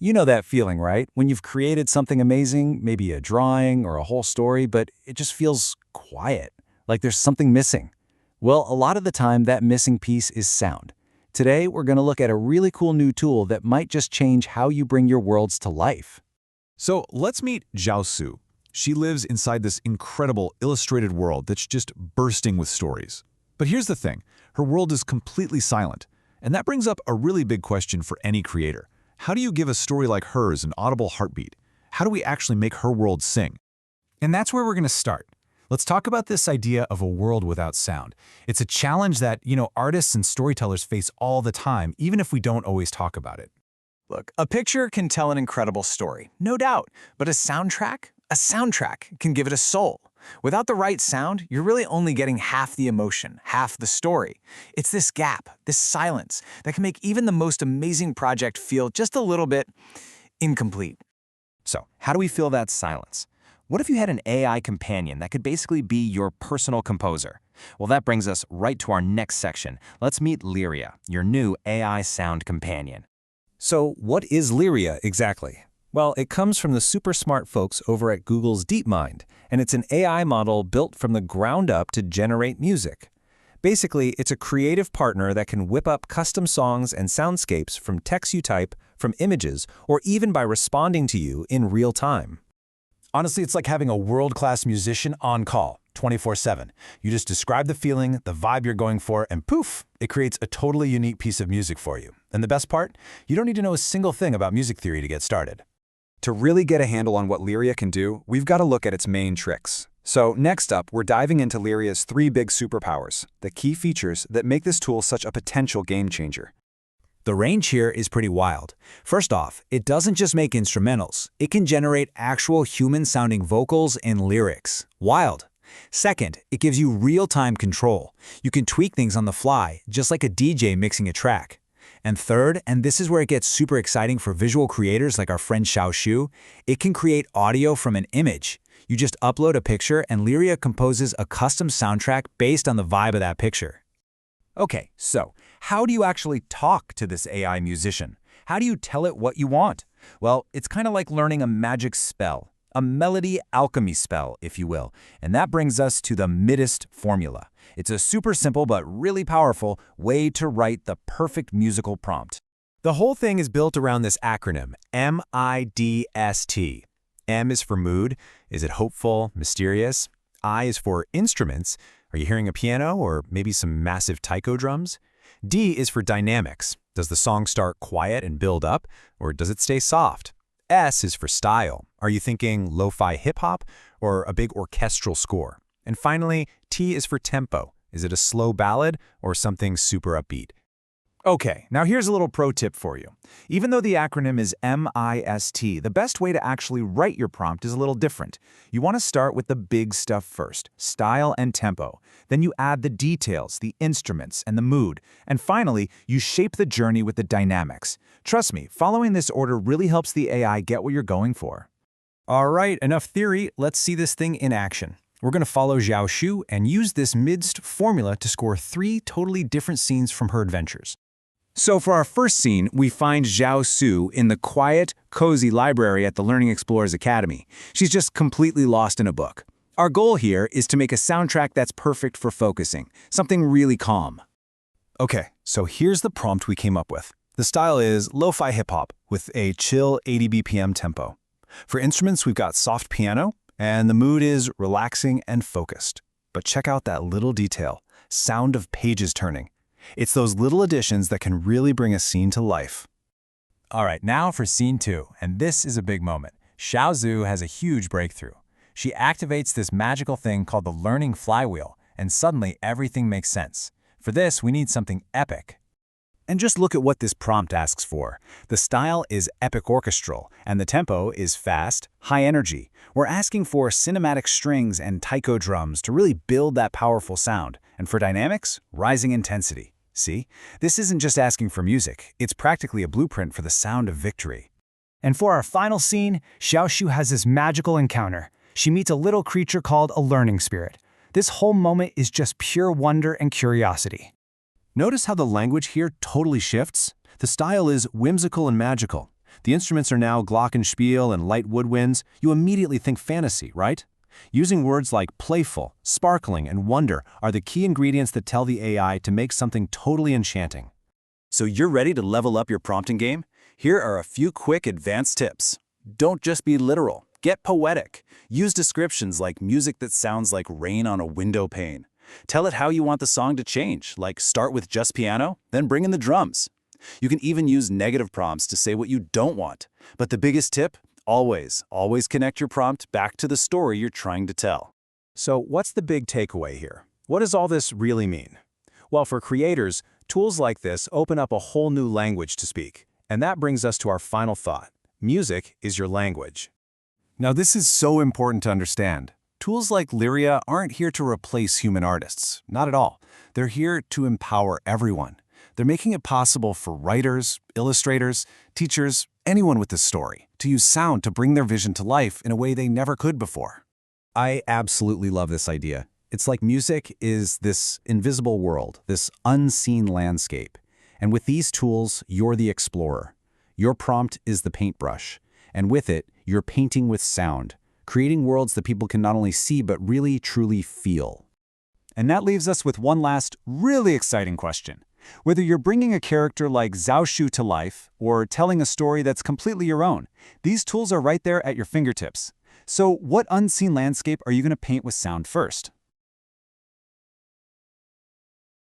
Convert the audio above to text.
You know that feeling, right? When you've created something amazing, maybe a drawing or a whole story, but it just feels quiet, like there's something missing. Well, a lot of the time, that missing piece is sound. Today, we're going to look at a really cool new tool that might just change how you bring your worlds to life. So let's meet Zhao Su. She lives inside this incredible illustrated world that's just bursting with stories. But here's the thing, her world is completely silent. And that brings up a really big question for any creator. How do you give a story like hers an audible heartbeat? How do we actually make her world sing? And that's where we're going to start. Let's talk about this idea of a world without sound. It's a challenge that, artists and storytellers face all the time, even if we don't always talk about it. Look, a picture can tell an incredible story, no doubt, but a soundtrack can give it a soul. Without the right sound, you're really only getting half the emotion, half the story. It's this gap, this silence, that can make even the most amazing project feel just a little bit incomplete. So, how do we fill that silence? What if you had an AI companion that could basically be your personal composer? Well, that brings us right to our next section. Let's meet Lyria, your new AI sound companion. So, what is Lyria exactly? Well, it comes from the super smart folks over at Google's DeepMind, and it's an AI model built from the ground up to generate music. Basically, it's a creative partner that can whip up custom songs and soundscapes from text you type, from images, or even by responding to you in real time. Honestly, it's like having a world-class musician on call, 24/7. You just describe the feeling, the vibe you're going for, and poof, it creates a totally unique piece of music for you. And the best part? You don't need to know a single thing about music theory to get started. To really get a handle on what Lyria can do, we've got to look at its main tricks. So next up, we're diving into Lyria's 3 big superpowers, the key features that make this tool such a potential game changer. The range here is pretty wild. First off, it doesn't just make instrumentals. It can generate actual human-sounding vocals and lyrics. Wild. Second, it gives you real-time control. You can tweak things on the fly, just like a DJ mixing a track. And third, and this is where it gets super exciting for visual creators like our friend Zhao Su, it can create audio from an image. You just upload a picture and Lyria composes a custom soundtrack based on the vibe of that picture. Okay, so how do you actually talk to this AI musician? How do you tell it what you want? Well, it's kind of like learning a magic spell, a melody alchemy spell, if you will. And that brings us to the MIDist formula. It's a super simple but really powerful way to write the perfect musical prompt. The whole thing is built around this acronym, MIDST. M is for mood. Is it hopeful, mysterious? I is for instruments. Are you hearing a piano or maybe some massive taiko drums? D is for dynamics. Does the song start quiet and build up, or does it stay soft? S is for style. Are you thinking lo-fi hip-hop or a big orchestral score? And finally, T is for tempo. Is it a slow ballad or something super upbeat? Okay, now here's a little pro tip for you. Even though the acronym is MIST, the best way to actually write your prompt is a little different. You want to start with the big stuff first, style and tempo. Then you add the details, the instruments, and the mood. And finally, you shape the journey with the dynamics. Trust me, following this order really helps the AI get what you're going for. All right, enough theory. Let's see this thing in action. We're going to follow Zhao Su and use this MIDST formula to score 3 totally different scenes from her adventures. So for our first scene, we find Zhao Su in the quiet, cozy library at the Learning Explorers Academy. She's just completely lost in a book. Our goal here is to make a soundtrack that's perfect for focusing, something really calm. Okay, so here's the prompt we came up with. The style is lo-fi hip-hop with a chill 80 BPM tempo. For instruments, we've got soft piano, and the mood is relaxing and focused. But check out that little detail, sound of pages turning. It's those little additions that can really bring a scene to life. All right, now for scene 2, and this is a big moment. Zhao Su has a huge breakthrough. She activates this magical thing called the learning flywheel, and suddenly everything makes sense. For this, we need something epic. And just look at what this prompt asks for. The style is epic orchestral, and the tempo is fast, high energy. We're asking for cinematic strings and taiko drums to really build that powerful sound. And for dynamics, rising intensity. See? This isn't just asking for music. It's practically a blueprint for the sound of victory. And for our final scene, Zhao Su has this magical encounter. She meets a little creature called a learning spirit. This whole moment is just pure wonder and curiosity. Notice how the language here totally shifts? The style is whimsical and magical. The instruments are now glockenspiel and light woodwinds. You immediately think fantasy, right? Using words like playful, sparkling, and wonder are the key ingredients that tell the AI to make something totally enchanting. So you're ready to level up your prompting game? Here are a few quick advanced tips. Don't just be literal. Get poetic. Use descriptions like music that sounds like rain on a window pane. Tell it how you want the song to change, like start with just piano, then bring in the drums. You can even use negative prompts to say what you don't want. But the biggest tip? Always connect your prompt back to the story you're trying to tell. So what's the big takeaway here? What does all this really mean? Well, for creators, tools like this open up a whole new language to speak. And that brings us to our final thought. Music is your language. Now, this is so important to understand. Tools like Lyria aren't here to replace human artists. Not at all. They're here to empower everyone. They're making it possible for writers, illustrators, teachers, anyone with a story to use sound to bring their vision to life in a way they never could before. I absolutely love this idea. It's like music is this invisible world, this unseen landscape. And with these tools, you're the explorer. Your prompt is the paintbrush. And with it, you're painting with sound, creating worlds that people can not only see but really, truly feel. And that leaves us with one last, really exciting question. Whether you're bringing a character like Xiaoshu to life or telling a story that's completely your own, these tools are right there at your fingertips. So what unseen landscape are you going to paint with sound first?